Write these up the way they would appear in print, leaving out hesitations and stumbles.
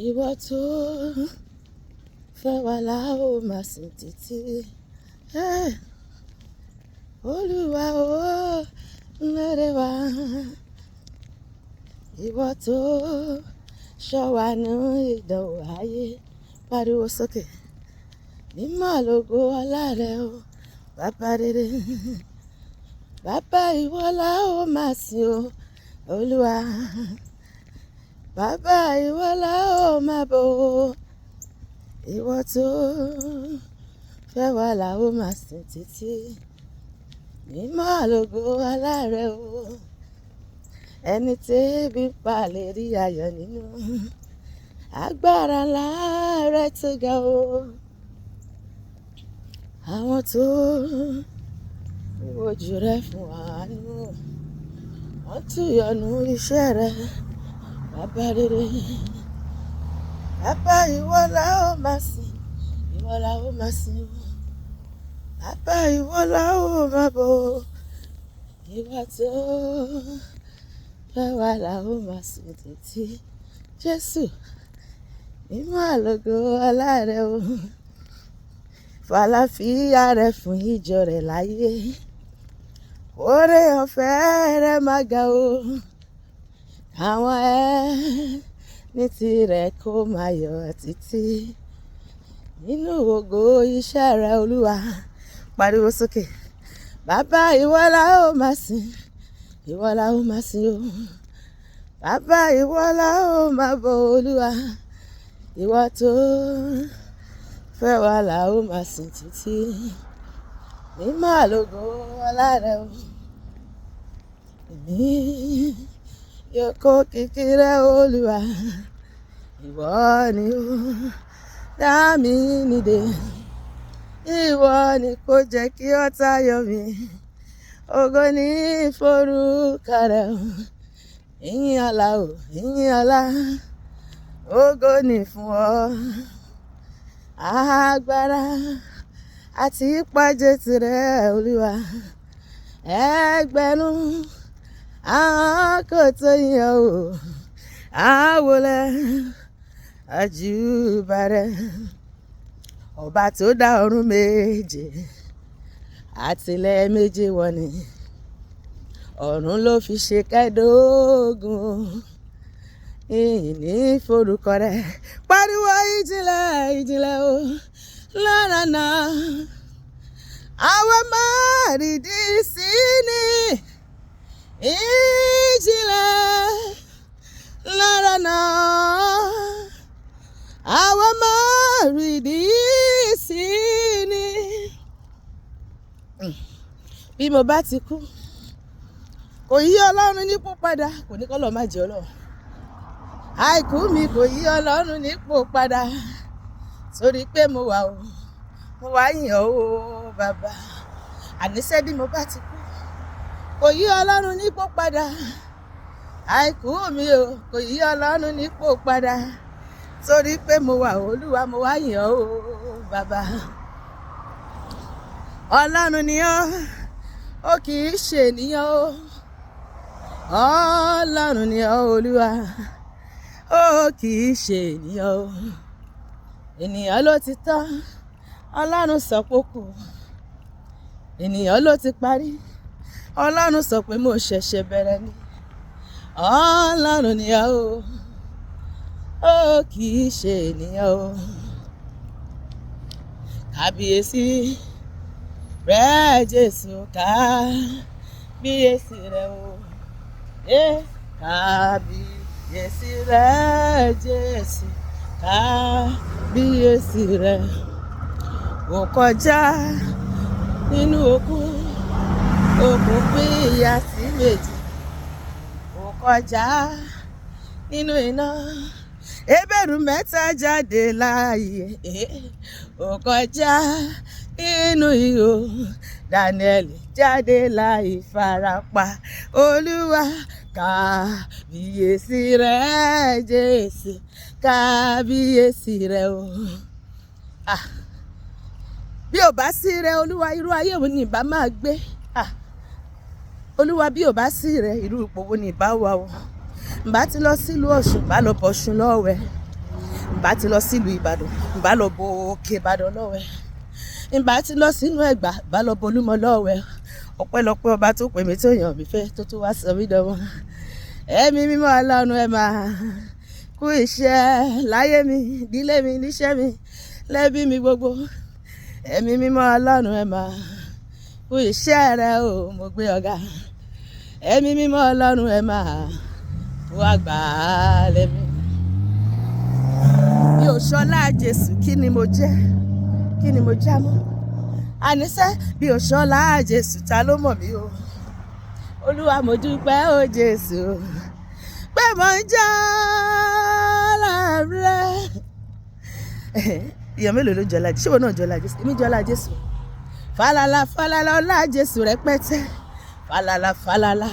ìwọ tó fẹ́ wá la ó máa sìn títí. Olúwa ó lẹ́rẹ̀ wá. Ìwọ tó ṣọ́ wa nínú ìdánwò ayé. Pariwo sókè. Mímọ́ lógo ọlá rẹ o, bàbá rere. Bàbá ìwọ la ó máa sìn o, Olúwa. Bàbá ìwọ la ó máa bọ̀ o. Ìwọ tó fẹ́ wá la ó máa sìn títí. Mímọ́ lógo ọlá rẹ o. Ẹni tẹ́bí pa lè rí ayọ̀ nínú. Agbára ńlá rẹ tó ga o. Àwọn tó wojú rẹ fún àánú, wọ́n tún yọ́nú iṣẹ́ rẹ, bàbá rere. Bàbá ìwọ la ó máa sìn, ìwọ la ó máa sìn o. Bàbá ìwọ la ó máa bọ̀ o. Ìwọ tó fẹ́ wá la ó máa sìn títí. Jésù, mímọ́ lógo ọlá rẹ o. Fàlàfíà rẹ fún ìjọ rẹ láyé. Oore ọ̀fẹ́ rẹ máa ga o. Àwọn ní tirẹ̀ kó máa yọ̀ títí. Nínú ògo iṣẹ́ rẹ Olúwa. Pariwo sókè. Bàbá ìwọ la ó máa sìn, ìwọ la ó máa sìn o. Bàbá ìwọ la ó máa bọ̀ Olúwa. Ìwọ tó fẹ́ wá la ó máa sìn títí. Mímọ́ lógo ọlá rẹ o. Èmi yóò kó kìkì rẹ Olúwa. Ìwọ ni ó dá mi nídè. Ìwọ ni kò jẹ́ kí ọ̀tá yọ̀ mí. Ògo ni forúkọ rẹ o. Ìyìn ọlá o, ìyìn ọlá. Ògo ni fún ọ. Agbára àti ìpàjẹ́ tirẹ̀ Olúwa. Ẹgbẹ̀rún àwọn kò tó yàn o. Àwọlẹ̀ àjùbà rẹ. Ọba tó dá ọ̀run méje àtìlẹ̀ méje wọ̀n ni. Ọ̀run ló fi ṣe kẹ́ẹ̀dógún. Ìyìn ní forúkọ rẹ. Pariwo ìjìnlẹ̀ ìjìnlẹ̀ o. Lára náà àwọn máa rìdí sí ni. Ìjìnlẹ̀ lára náà àwọn máa rìdí sí ni. Bí mo bá ti kú, kò yí Ọlọ́run nípò padà, kò ní kọ́lọ̀ má jẹ́ Ọlọ́run. Àìkú mi kò yí Ọlọ́run nípò padà, torí pé mo wà o, mo wá yìn ọ́ o bàbá. Àníṣe bí mo bá ti kú, kò yí Ọlọ́run nípò padà. Àìkú mi o, kò yí Ọlọ́run nípò padà, torí pé mo wà Olúwa, mo wá yìn ọ́ o bàbá. Ọlọ́run ni ọ́, ó kì í ṣe ènìyàn o. Ọlọ́run ni ọ́ Olúwa, ó kì í ṣe ènìyàn o. Ènìyàn ló ti tán, Ọlọ́run sọ pé ó kù. Ènìyàn ló ti parí, Ọlọ́run sọ pé mo ṣẹ̀ṣẹ̀ bẹ̀rẹ̀ ni. Ọlọ́run ni ọ́ o, ó kì í ṣe ènìyàn o. Kábíyèsí rẹ Jésù, kábíyèsí rẹ o. Kábíyèsí rẹ Jésù, kábíyèsí rẹ. Ó kọjá nínú òkun, òkun pín ìyà sí méjì. Ó kọjá nínú iná, Hébérù mẹ́ta jáde láàyè. Ó kọjá nínú ihò, Dáníẹ́lì jáde láì farapa. Olúwa, kábíyèsí rẹ Jésù, kábíyèsí rẹ o. Bí ò bá sí rẹ Olúwa, irú ayé wo ni ìbá máa gbé? Olúwa, bí ò bá sí rẹ, irú ipò wo ni ìbá wà o? Bá ti lọ sílùú Ọ̀ṣun, bá lọ bọ̀ṣun lọ́wẹ̀. ìbá ti lọ sílùú Ìbàdàn, ìbá lọ bo Òkè Ìbàdàn lọ́wẹ̀, ìbá ti lọ sínú Ẹ̀gbá, ìbá lọ bo Olúmọ lọ́wẹ̀. Ọpẹ́lọpẹ́ ọba tó pè mí tó yàn mí fẹ́ tó tún wá sọ mí dánwò. Ẹ̀mí mímọ́ Ọlọ́run ẹ máa kú iṣẹ́ láyé mi, ìdílé mi, níṣẹ́ mi, lẹ́bí mi gbogbo. Ẹ̀mí mímọ́ Ọlọ́run ẹ máa kú iṣẹ́ rẹ o, mo gbé ọ̀gá. Ẹ̀mí mímọ́ Ọlọ́run ẹ máa wá gbà á lẹ́mí. Bí ò ṣọlá Jésù kí ni mo jẹ́, kí ni mo já mọ́? Àníṣe bí ò ṣọlá Jésù ta ló mọ̀ mí o. Olúwa mo dúpẹ́ o Jésù pé mo ń jẹ́ láàrẹ̀. Èèyàn mélòó ló jọlá Jésù? Ṣé wọn náà jọlá Jésù? Èmi jọlá Jésù. Falala falala ọlá Jésù rẹpẹtẹ. Falala falala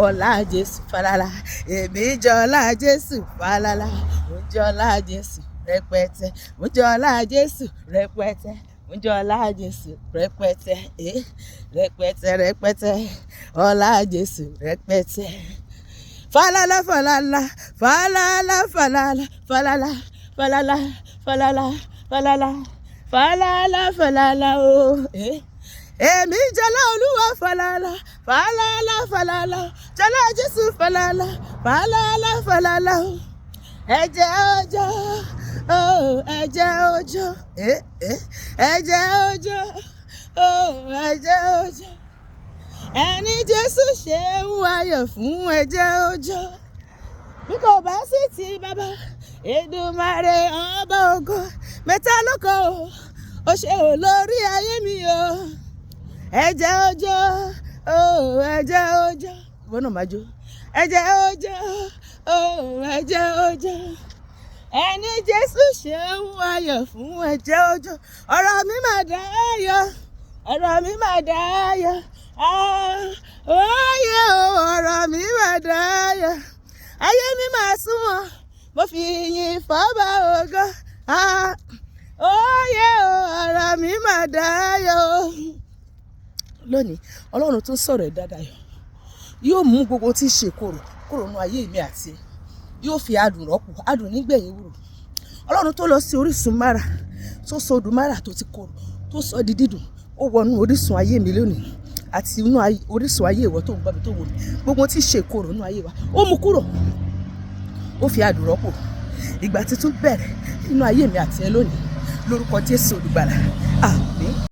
ọlá Jésù falala. Èmi jọlá Jésù falala. Mo jọlá Jésù rẹpẹtẹ. Mo jọlá Jésù rẹpẹtẹ. Mo jọlá Jésù rẹpẹtẹ. Rẹpẹtẹ rẹpẹtẹ ọlá Jésù rẹpẹtẹ. Falala falala falala falala falala falala falala falala falala falala o. Èmi jọlá Olúwa falala falala falala jọlá Jésù falala falala falala o. Ẹ̀jẹ̀ ọjọ́ ẹ̀jẹ̀ ọjọ́ ẹ̀jẹ̀ ọjọ́ ẹ̀jẹ̀ ọjọ́. Ẹni Jésù ṣe ń wáyọ̀ fún ẹ̀jẹ̀ ọjọ́. Bí kò bá sí ti bàbá Èdùmàrè ọba ògo mẹ́ta lóko ó ṣe olórí ayé mi o. Ẹ̀jẹ̀ ọjọ́ ẹ̀jẹ̀ ọjọ́. Ìwọ náà máa jó. Ẹ̀jẹ̀ ọjọ́ ẹ̀jẹ̀ ọjọ́. Ẹni Jésù ṣe ń wáyọ̀ fún ẹ̀jẹ̀ ọjọ́. Ọ̀rọ̀ mi máa dáyọ̀, ọ̀rọ̀ mi máa dáyọ̀. Oyè o, ọ̀rọ̀ mi máa dáyọ̀. Ayé mi máa súnmọ́, mo fi yìn fọ́ba ògo. Oyè o, ọ̀rọ̀ mi máa dáyọ̀. Lónìí, Ọlọ́run tó sọ̀rọ̀ ẹ̀ dáadáa yọ̀. Yóò mú gbogbo tí ṣe kúrò nínú ayé mi àti ẹ̀. Yóò fi adùn rọ́pò, adùn nígbẹ̀yìn wúrò. Ọlọ́run tó lọ sí orísun Mara, tó sọ odò Mara tó ti korò, tó sọ di dídùn, ó wọnú orísun ayé mi lónìí àti inú orísun ayé ìwọ tó ń gbọ́ mi tó wò mí. Gbogbo tí ṣe korò nínú ayé wa, ó mú kúrò, ó fi adùn rọ́pò. Ìgbà tuntun bẹ̀rẹ̀ nínú ayé mi àti ẹ lónìí lórúkọ Jésù Olùgbàlà. Àmín.